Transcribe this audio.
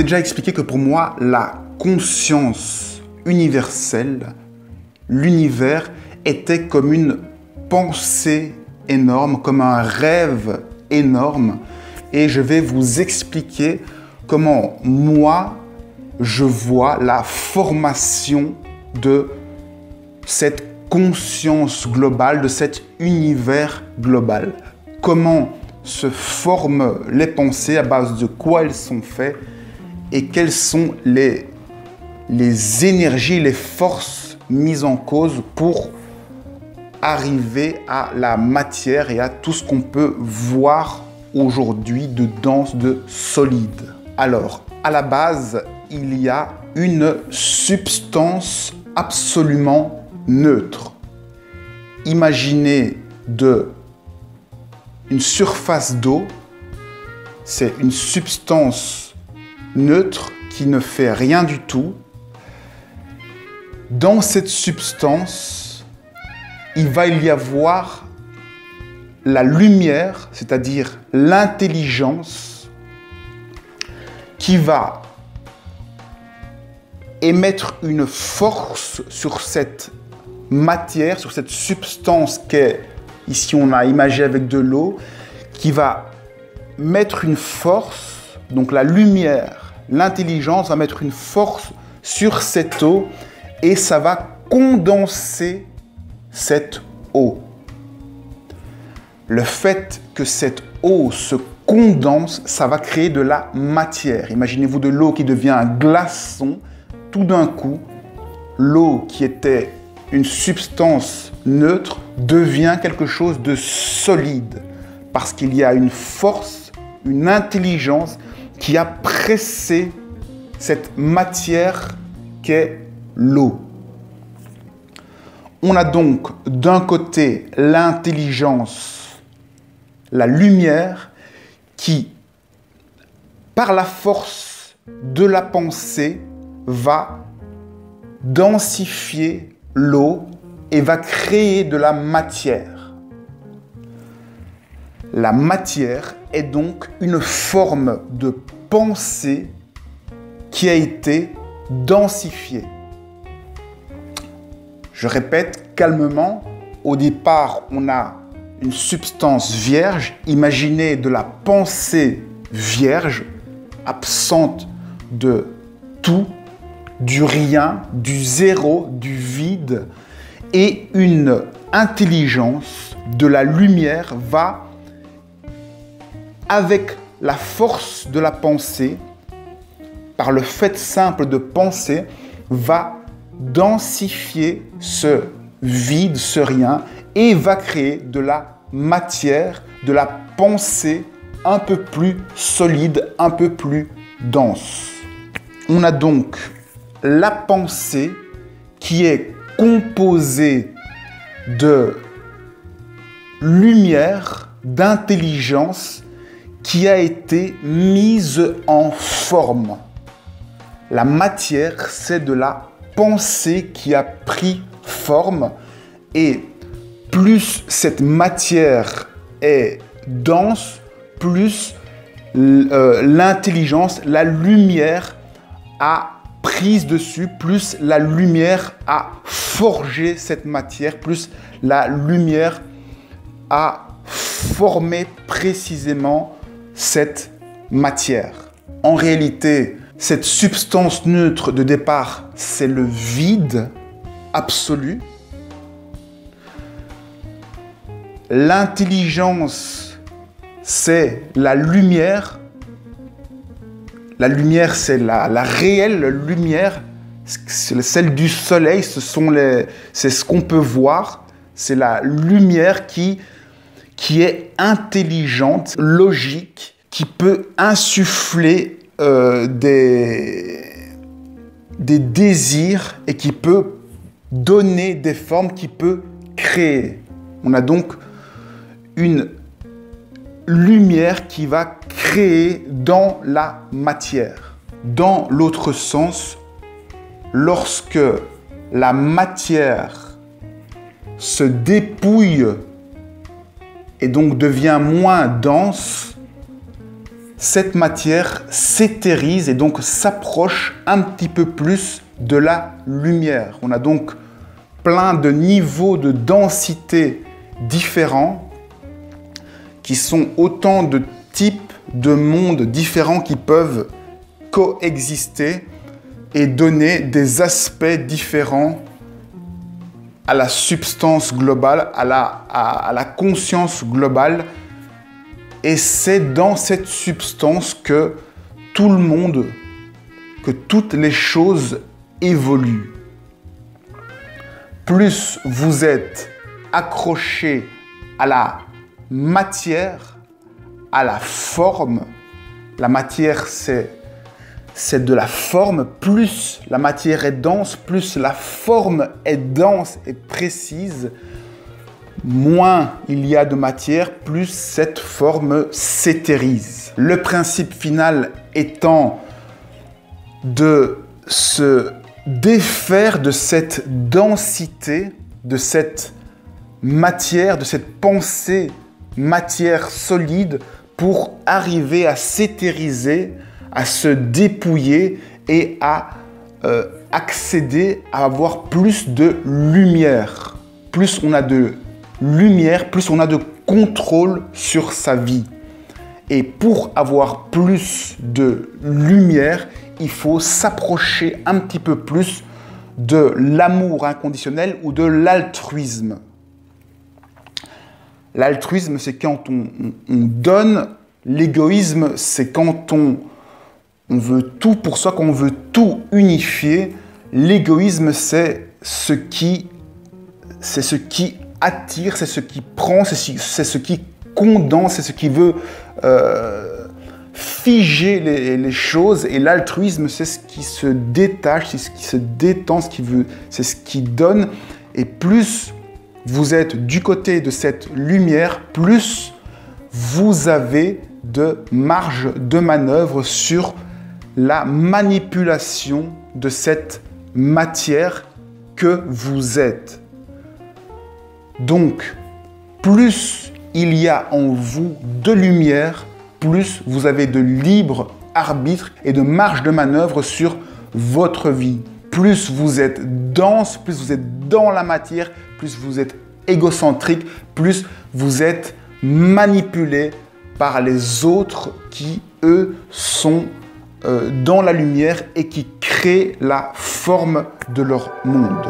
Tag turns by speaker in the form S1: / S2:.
S1: déjà expliqué que pour moi, la conscience universelle, l'univers, était comme une pensée énorme, comme un rêve énorme. Et je vais vous expliquer comment moi, je vois la formation de cette conscience globale, de cet univers global. Comment se forment les pensées, à base de quoi elles sont faites et quelles sont les énergies, les forces mises en cause pour arriver à la matière et à tout ce qu'on peut voir aujourd'hui de dense, de solide. Alors, à la base, il y a une substance absolument neutre. Imaginez une surface d'eau, c'est une substance neutre qui ne fait rien du tout. Dans cette substance, il va y avoir la lumière, c'est-à-dire l'intelligence, qui va émettre une force sur cette matière, sur cette substance qu'est, ici on a imagé avec de l'eau, qui va mettre une force, donc la lumière, l'intelligence va mettre une force sur cette eau et ça va condenser cette eau. Le fait que cette eau se condense, ça va créer de la matière. Imaginez-vous de l'eau qui devient un glaçon. Tout d'un coup, l'eau qui était une substance neutre devient quelque chose de solide parce qu'il y a une force, une intelligence qui a pressé cette matière qu'est l'eau. On a donc d'un côté l'intelligence, la lumière qui, par la force de la pensée, va densifier l'eau et va créer de la matière. La matière est donc une forme de pensée qui a été densifiée. Je répète calmement, au départ, on a une substance vierge. Imaginez de la pensée vierge, absente de tout, du rien, du zéro, du vide, et une intelligence de la lumière va, avec la force de la pensée, par le fait simple de penser, va densifier ce vide, ce rien, et va créer de la matière, de la pensée un peu plus solide, un peu plus dense. On a donc la pensée qui est composée de lumière, d'intelligence qui a été mise en forme. La matière, c'est de la pensée qui a pris forme et plus cette matière est dense, plus l'intelligence, la lumière a prise dessus, plus la lumière a forgé cette matière, plus la lumière a formé précisément cette matière. En réalité, cette substance neutre de départ, c'est le vide absolu. L'intelligence, c'est la lumière. La lumière, c'est la réelle lumière, c'est celle du soleil, c'est ce qu'on peut voir. C'est la lumière qui est intelligente, logique, qui peut insuffler des désirs et qui peut donner des formes, qui peut créer. On a donc une lumière qui va créer dans la matière. Dans l'autre sens, lorsque la matière se dépouille et donc devient moins dense, cette matière s'éthérise et donc s'approche un petit peu plus de la lumière. On a donc plein de niveaux de densité différents qui sont autant de types de mondes différents qui peuvent coexister et donner des aspects différents à la substance globale, à la conscience globale. Et c'est dans cette substance que tout le monde, que toutes les choses évoluent. Plus vous êtes accroché à la matière, à la forme, la matière c'est de la forme, plus la matière est dense, plus la forme est dense et précise, moins il y a de matière, plus cette forme s'éthérise. Le principe final étant de se défaire de cette densité, de cette matière, de cette pensée matière solide pour arriver à s'éthériser, à se dépouiller et à accéder à avoir plus de lumière. Plus on a de lumière, plus on a de contrôle sur sa vie. Et pour avoir plus de lumière, il faut s'approcher un petit peu plus de l'amour inconditionnel ou de l'altruisme. L'altruisme, c'est quand on donne. L'égoïsme, c'est quand on veut tout pour soi, quand on veut tout unifier. L'égoïsme, c'est ce qui attire, c'est ce qui prend, c'est ce qui condense, c'est ce qui veut figer les choses. Et l'altruisme, c'est ce qui se détache, c'est ce qui se détend, c'est ce qui donne. Et plus vous êtes du côté de cette lumière, plus vous avez de marge de manœuvre sur la manipulation de cette matière que vous êtes. Donc, plus il y a en vous de lumière, plus vous avez de libre arbitre et de marge de manœuvre sur votre vie. Plus vous êtes dense, plus vous êtes dans la matière, plus vous êtes égocentrique, plus vous êtes manipulé par les autres qui, eux, sont dans la lumière et qui créent la forme de leur monde.